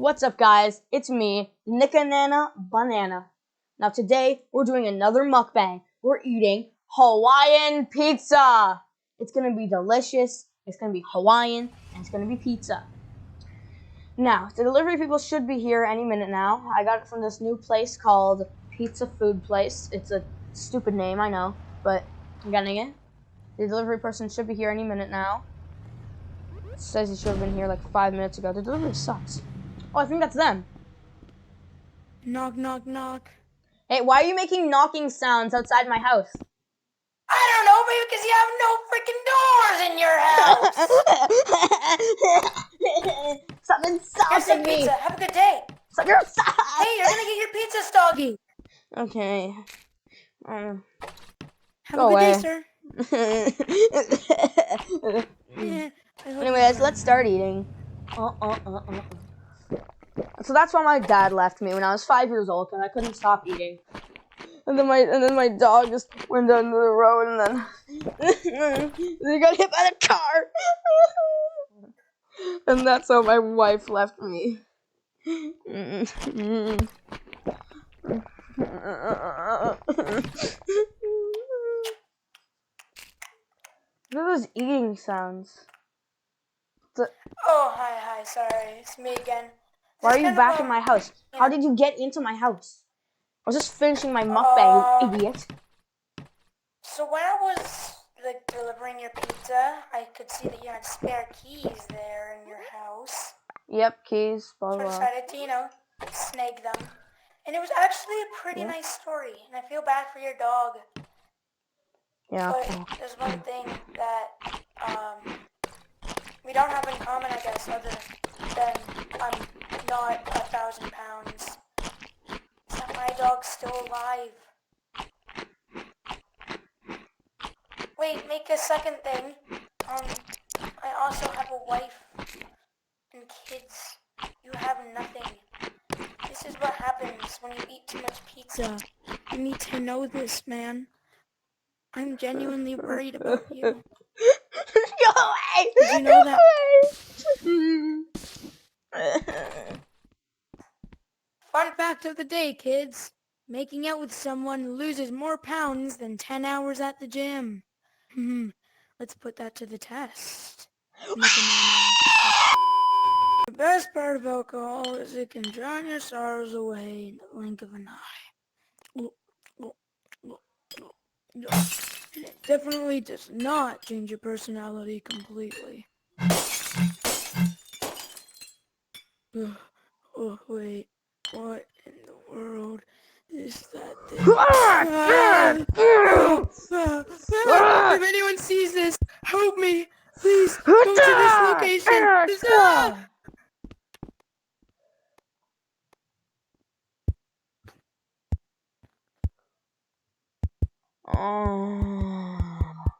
What's up, guys? It's me, NIKONANA Banana. Now today, we're doing another mukbang. We're eating Hawaiian pizza. It's gonna be delicious, it's gonna be Hawaiian, and it's gonna be pizza. Now, the delivery people should be here any minute now. I got it from this new place called Pizza Food Place. It's a stupid name, I know, but I'm getting it. The delivery person should be here any minute now. It says he should have been here like 5 minutes ago. The delivery sucks. Oh, I think that's them. Knock, knock, knock. Hey, why are you making knocking sounds outside my house? I don't know, because you have no freaking doors in your house. Something's stopping me. Pizza. Have a good day. Hey, you're Hey, you're gonna get your pizza stoggy. Okay. Have Go a good away. day, sir. Anyways, let's start eating. So that's why my dad left me when I was 5 years old, because I couldn't stop eating. And then my dog just went down the road, and then he got hit by the car. And that's how my wife left me. What are those eating sounds? Oh, hi, sorry, it's me again. Why are you back in my house? How did you get into my house? I was just finishing my mukbang, you idiot. So when I was delivering your pizza, I could see that you had spare keys there in your house. Yep, keys, blah, So I blah. decided to, snag them. And it was actually a pretty nice story, and I feel bad for your dog. Yeah. But there's one thing that we don't have in common, I guess, other than I'm not 1,000 pounds. Is that my dog's still alive? Wait, make a second thing. I also have a wife and kids. You have nothing. This is what happens when you eat too much pizza. You need to know this, man. I'm genuinely worried about you. Go away! Did you know that? Fun fact of the day, kids. Making out with someone loses more pounds than 10 hours at the gym. Let's put that to the test. The best part of alcohol is it can drown your sorrows away in the blink of an eye. And it definitely does not change your personality completely. Oh, wait. What in the world is that thing? If anyone sees this, help me! Please, come to this location! Oh.